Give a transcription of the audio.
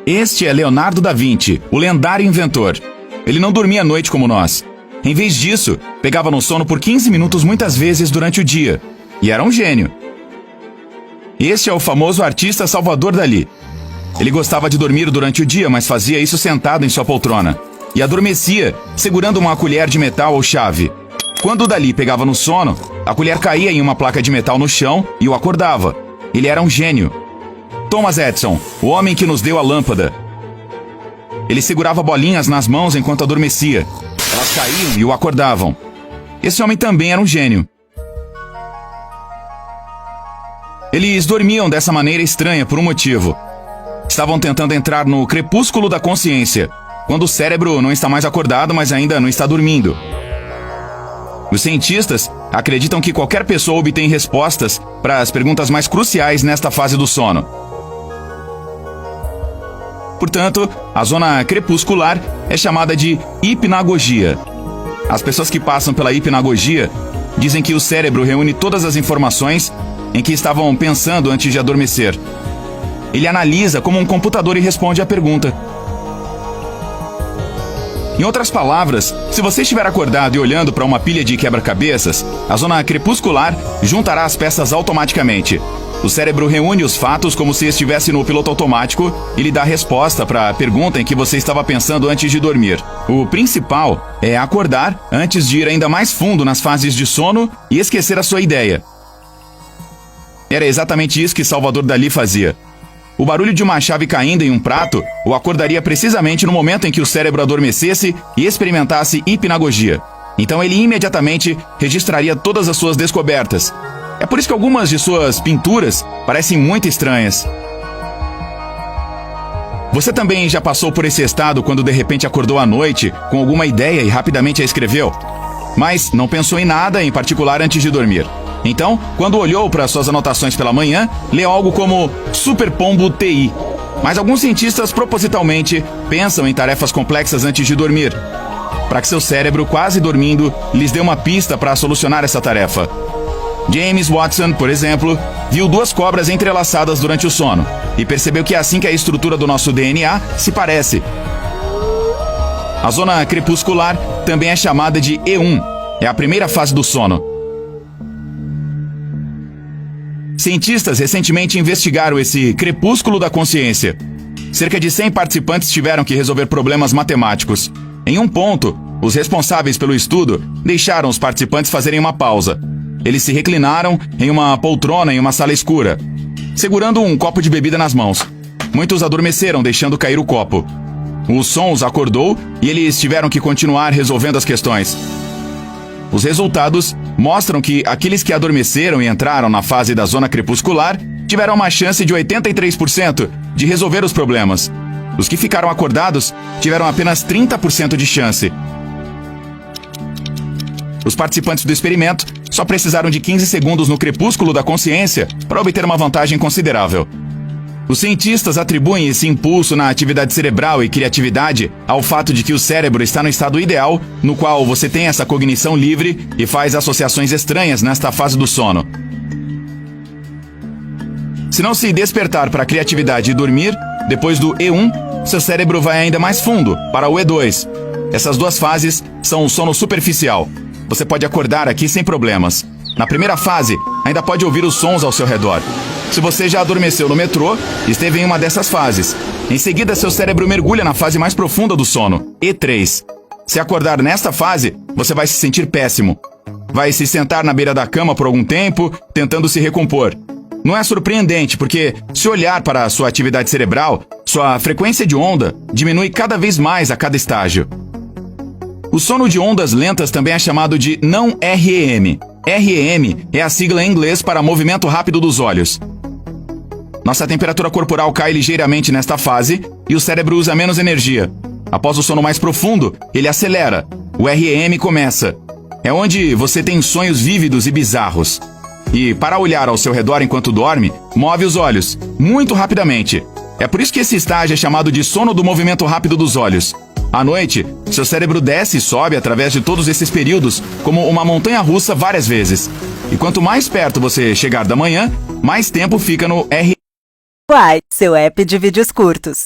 Este é Leonardo da Vinci, o lendário inventor. Ele não dormia à noite como nós. Em vez disso, pegava no sono por 15 minutos muitas vezes durante o dia. E era um gênio. Este é o famoso artista Salvador Dalí. Ele gostava de dormir durante o dia, mas fazia isso sentado em sua poltrona. E adormecia, segurando uma colher de metal ou chave. Quando Dalí pegava no sono, a colher caía em uma placa de metal no chão e o acordava. Ele era um gênio. Thomas Edison, o homem que nos deu a lâmpada. Ele segurava bolinhas nas mãos enquanto adormecia. Elas caíam e o acordavam. Esse homem também era um gênio. Eles dormiam dessa maneira estranha por um motivo. Estavam tentando entrar no crepúsculo da consciência, quando o cérebro não está mais acordado, mas ainda não está dormindo. Os cientistas acreditam que qualquer pessoa obtém respostas para as perguntas mais cruciais nesta fase do sono. Portanto, a zona crepuscular é chamada de hipnagogia. As pessoas que passam pela hipnagogia dizem que o cérebro reúne todas as informações em que estavam pensando antes de adormecer. Ele analisa como um computador e responde à pergunta. Em outras palavras, se você estiver acordado e olhando para uma pilha de quebra-cabeças, a zona crepuscular juntará as peças automaticamente. O cérebro reúne os fatos como se estivesse no piloto automático e lhe dá resposta para a pergunta em que você estava pensando antes de dormir. O principal é acordar antes de ir ainda mais fundo nas fases de sono e esquecer a sua ideia. Era exatamente isso que Salvador Dalí fazia. O barulho de uma chave caindo em um prato o acordaria precisamente no momento em que o cérebro adormecesse e experimentasse hipnagogia. Então ele imediatamente registraria todas as suas descobertas. É por isso que algumas de suas pinturas parecem muito estranhas. Você também já passou por esse estado quando de repente acordou à noite com alguma ideia e rapidamente a escreveu? Mas não pensou em nada em particular antes de dormir. Então, quando olhou para suas anotações pela manhã, leu algo como Super Pombo TI. Mas alguns cientistas propositalmente pensam em tarefas complexas antes de dormir, para que seu cérebro, quase dormindo, lhes dê uma pista para solucionar essa tarefa. James Watson, por exemplo, viu duas cobras entrelaçadas durante o sono e percebeu que é assim que a estrutura do nosso DNA se parece. A zona crepuscular também é chamada de E1, é a primeira fase do sono. Cientistas recentemente investigaram esse crepúsculo da consciência. Cerca de 100 participantes tiveram que resolver problemas matemáticos. Em um ponto, os responsáveis pelo estudo deixaram os participantes fazerem uma pausa. Eles se reclinaram em uma poltrona em uma sala escura, segurando um copo de bebida nas mãos. Muitos adormeceram, deixando cair o copo. O som os acordou e eles tiveram que continuar resolvendo as questões. Os resultados mostram que aqueles que adormeceram e entraram na fase da zona crepuscular tiveram uma chance de 83% de resolver os problemas. Os que ficaram acordados tiveram apenas 30% de chance. Os participantes do experimento só precisaram de 15 segundos no crepúsculo da consciência para obter uma vantagem considerável. Os cientistas atribuem esse impulso na atividade cerebral e criatividade ao fato de que o cérebro está no estado ideal, no qual você tem essa cognição livre e faz associações estranhas nesta fase do sono. Se não se despertar para a criatividade e dormir, depois do E1, seu cérebro vai ainda mais fundo, para o E2. Essas duas fases são o sono superficial. Você pode acordar aqui sem problemas. Na primeira fase, ainda pode ouvir os sons ao seu redor. Se você já adormeceu no metrô, esteve em uma dessas fases. Em seguida, seu cérebro mergulha na fase mais profunda do sono, E3. Se acordar nesta fase, você vai se sentir péssimo. Vai se sentar na beira da cama por algum tempo, tentando se recompor. Não é surpreendente, porque se olhar para a sua atividade cerebral, sua frequência de onda diminui cada vez mais a cada estágio. O sono de ondas lentas também é chamado de não REM. REM é a sigla em inglês para movimento rápido dos olhos. Nossa temperatura corporal cai ligeiramente nesta fase e o cérebro usa menos energia. Após o sono mais profundo, ele acelera. O REM começa. É onde você tem sonhos vívidos e bizarros. E, para olhar ao seu redor enquanto dorme, move os olhos, muito rapidamente. É por isso que esse estágio é chamado de sono do movimento rápido dos olhos. À noite, seu cérebro desce e sobe através de todos esses períodos, como uma montanha-russa várias vezes. E quanto mais perto você chegar da manhã, mais tempo fica no REM. Quai, seu app de vídeos curtos.